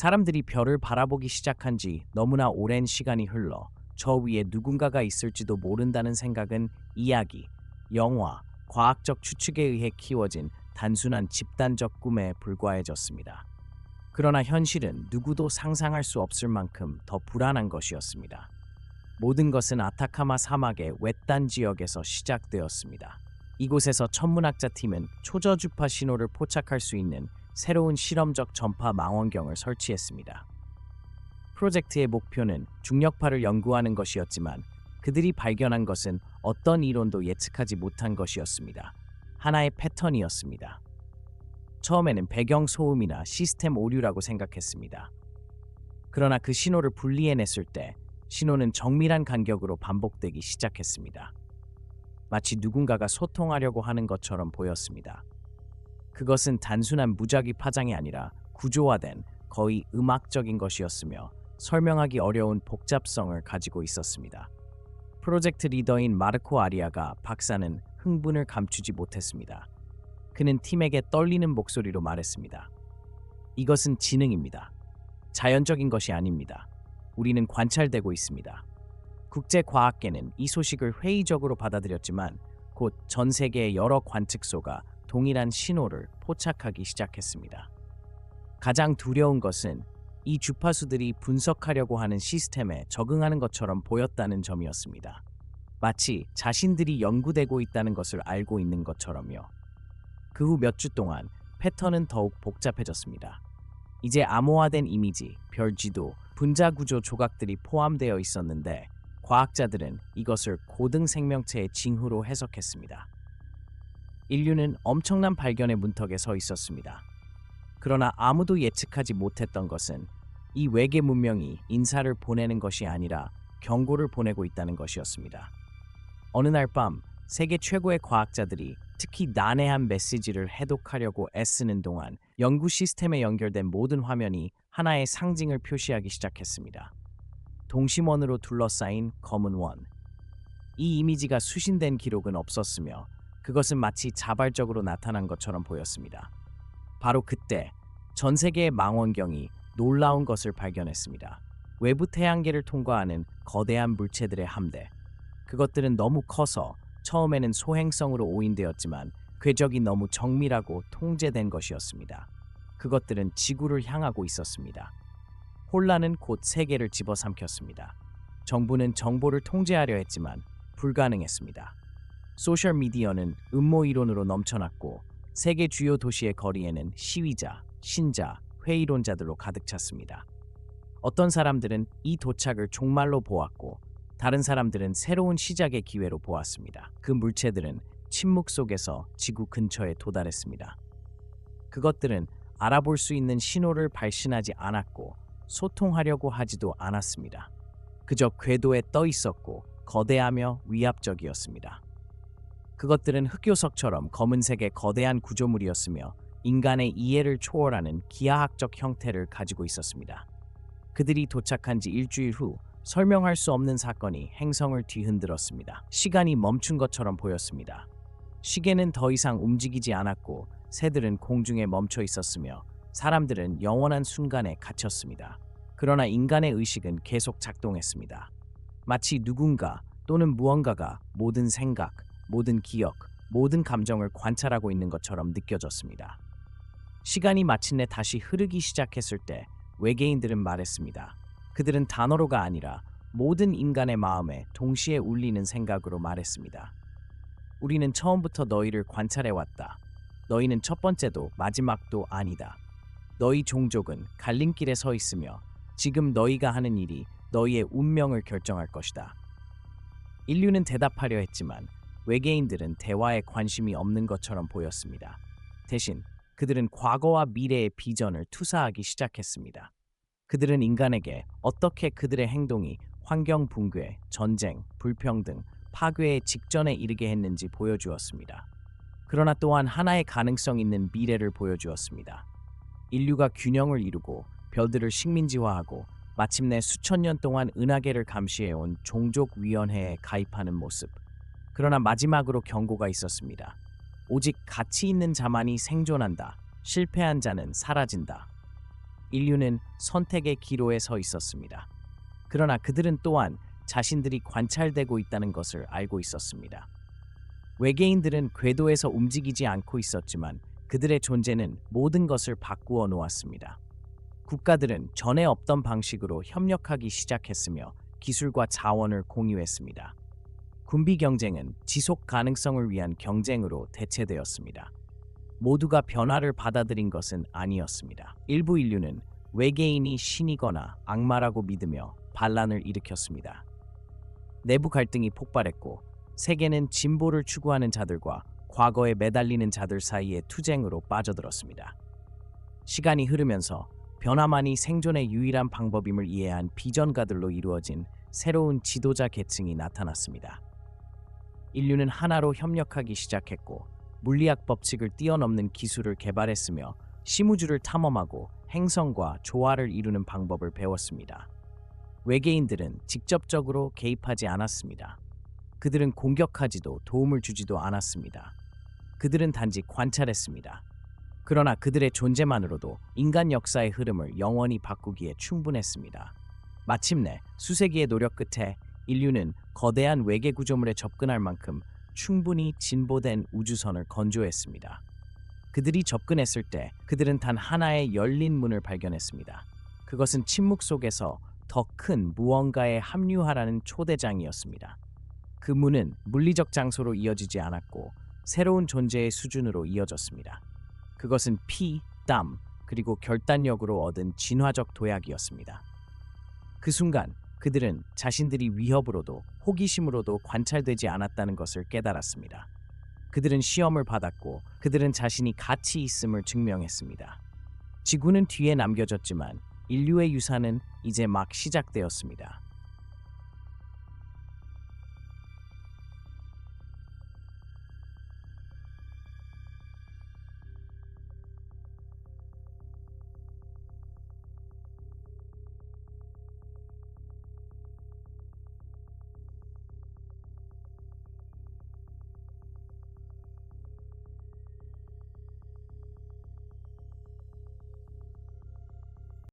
사람들이 별을 바라보기 시작한 지 너무나 오랜 시간이 흘러 저 위에 누군가가 있을지도 모른다는 생각은 이야기, 영화, 과학적 추측에 의해 키워진 단순한 집단적 꿈에 불과해졌습니다. 그러나 현실은 누구도 상상할 수 없을 만큼 더 불안한 것이었습니다. 모든 것은 아타카마 사막의 외딴 지역에서 시작되었습니다. 이곳에서 천문학자 팀은 초저주파 신호를 포착할 수 있는 새로운 실험적 전파 망원경을 설치했습니다. 프로젝트의 목표는 중력파를 연구하는 것이었지만 그들이 발견한 것은 어떤 이론도 예측하지 못한 것이었습니다. 하나의 패턴이었습니다. 처음에는 배경 소음이나 시스템 오류라고 생각했습니다. 그러나 그 신호를 분리해냈을 때 신호는 정밀한 간격으로 반복되기 시작했습니다. 마치 누군가가 소통하려고 하는 것처럼 보였습니다. 그것은 단순한 무작위 파장이 아니라 구조화된 거의 음악적인 것이었으며 설명하기 어려운 복잡성을 가지고 있었습니다. 프로젝트 리더인 마르코 아리아가 박사는 흥분을 감추지 못했습니다. 그는 팀에게 떨리는 목소리로 말했습니다. 이것은 지능입니다. 자연적인 것이 아닙니다. 우리는 관찰되고 있습니다. 국제과학계는 이 소식을 회의적으로 받아들였지만 곧 전 세계의 여러 관측소가 동일한 신호를 포착하기 시작했습니다. 가장 두려운 것은 이 주파수들이 분석하려고 하는 시스템에 적응하는 것처럼 보였다는 점이었습니다. 마치 자신들이 연구되고 있다는 것을 알고 있는 것처럼요. 그 후 몇 주 동안 패턴은 더욱 복잡해졌습니다. 이제 암호화된 이미지, 별 지도, 분자 구조 조각들이 포함되어 있었는데 과학자들은 이것을 고등 생명체의 징후로 해석했습니다. 인류는 엄청난 발견의 문턱에 서 있었습니다. 그러나 아무도 예측하지 못했던 것은 이 외계 문명이 인사를 보내는 것이 아니라 경고를 보내고 있다는 것이었습니다. 어느 날 밤 세계 최고의 과학자들이 특히 난해한 메시지를 해독하려고 애쓰는 동안 연구 시스템에 연결된 모든 화면이 하나의 상징을 표시하기 시작했습니다. 동심원으로 둘러싸인 검은 원. 이 이미지가 수신된 기록은 없었으며 그것은 마치 자발적으로 나타난 것처럼 보였습니다. 바로 그때 전 세계의 망원경이 놀라운 것을 발견했습니다. 외부 태양계를 통과하는 거대한 물체들의 함대. 그것들은 너무 커서 처음에는 소행성으로 오인되었지만 궤적이 너무 정밀하고 통제된 것이었습니다. 그것들은 지구를 향하고 있었습니다. 혼란은 곧 세계를 집어삼켰습니다. 정부는 정보를 통제하려 했지만 불가능했습니다. 소셜미디어는 음모 이론으로 넘쳐났고 세계 주요 도시의 거리에는 시위자, 신자, 회의론자들로 가득 찼습니다. 어떤 사람들은 이 도착을 종말로 보았고 다른 사람들은 새로운 시작의 기회로 보았습니다. 그 물체들은 침묵 속에서 지구 근처에 도달했습니다. 그것들은 알아볼 수 있는 신호를 발신하지 않았고 소통하려고 하지도 않았습니다. 그저 궤도에 떠 있었고 거대하며 위압적이었습니다. 그것들은 흑요석처럼 검은색의 거대한 구조물이었으며 인간의 이해를 초월하는 기하학적 형태를 가지고 있었습니다. 그들이 도착한 지 일주일 후 설명할 수 없는 사건이 행성을 뒤흔들었습니다. 시간이 멈춘 것처럼 보였습니다. 시계는 더 이상 움직이지 않았고 새들은 공중에 멈춰 있었으며 사람들은 영원한 순간에 갇혔습니다. 그러나 인간의 의식은 계속 작동했습니다. 마치 누군가 또는 무언가가 모든 생각, 모든 기억, 모든 감정을 관찰하고 있는 것처럼 느껴졌습니다. 시간이 마침내 다시 흐르기 시작했을 때 외계인들은 말했습니다. 그들은 단어로가 아니라 모든 인간의 마음에 동시에 울리는 생각으로 말했습니다. 우리는 처음부터 너희를 관찰해왔다. 너희는 첫 번째도 마지막도 아니다. 너희 종족은 갈림길에 서 있으며 지금 너희가 하는 일이 너희의 운명을 결정할 것이다. 인류는 대답하려 했지만 외계인들은 대화에 관심이 없는 것처럼 보였습니다. 대신 그들은 과거와 미래의 비전을 투사하기 시작했습니다. 그들은 인간에게 어떻게 그들의 행동이 환경 붕괴, 전쟁, 불평등, 파괴의 직전에 이르게 했는지 보여주었습니다. 그러나 또한 하나의 가능성 있는 미래를 보여주었습니다. 인류가 균형을 이루고 별들을 식민지화하고 마침내 수천 년 동안 은하계를 감시해온 종족위원회에 가입하는 모습. 그러나 마지막으로 경고가 있었습니다. 오직 가치 있는 자만이 생존한다. 실패한 자는 사라진다. 인류는 선택의 기로에 서 있었습니다. 그러나 그들은 또한 자신들이 관찰되고 있다는 것을 알고 있었습니다. 외계인들은 궤도에서 움직이지 않고 있었지만 그들의 존재는 모든 것을 바꾸어 놓았습니다. 국가들은 전에 없던 방식으로 협력하기 시작했으며 기술과 자원을 공유했습니다. 군비 경쟁은 지속 가능성을 위한 경쟁으로 대체되었습니다. 모두가 변화를 받아들인 것은 아니었습니다. 일부 인류는 외계인이 신이거나 악마라고 믿으며 반란을 일으켰습니다. 내부 갈등이 폭발했고 세계는 진보를 추구하는 자들과 과거에 매달리는 자들 사이의 투쟁으로 빠져들었습니다. 시간이 흐르면서 변화만이 생존의 유일한 방법임을 이해한 비전가들로 이루어진 새로운 지도자 계층이 나타났습니다. 인류는 하나로 협력하기 시작했고 물리학 법칙을 뛰어넘는 기술을 개발했으며 심우주를 탐험하고 행성과 조화를 이루는 방법을 배웠습니다. 외계인들은 직접적으로 개입하지 않았습니다. 그들은 공격하지도 도움을 주지도 않았습니다. 그들은 단지 관찰했습니다. 그러나 그들의 존재만으로도 인간 역사의 흐름을 영원히 바꾸기에 충분했습니다. 마침내 수세기의 노력 끝에 인류는 거대한 외계 구조물에 접근할 만큼 충분히 진보된 우주선을 건조했습니다. 그들이 접근했을 때 그들은 단 하나의 열린 문을 발견했습니다. 그것은 침묵 속에서 더 큰 무언가에 합류하라는 초대장이었습니다. 그 문은 물리적 장소로 이어지지 않았고 새로운 존재의 수준으로 이어졌습니다. 그것은 피, 땀, 그리고 결단력으로 얻은 진화적 도약이었습니다. 그 순간 그들은 자신들이 위협으로도 호기심으로도 관찰되지 않았다는 것을 깨달았습니다. 그들은 시험을 받았고 그들은 자신이 가치 있음을 증명했습니다. 지구는 뒤에 남겨졌지만 인류의 유산은 이제 막 시작되었습니다.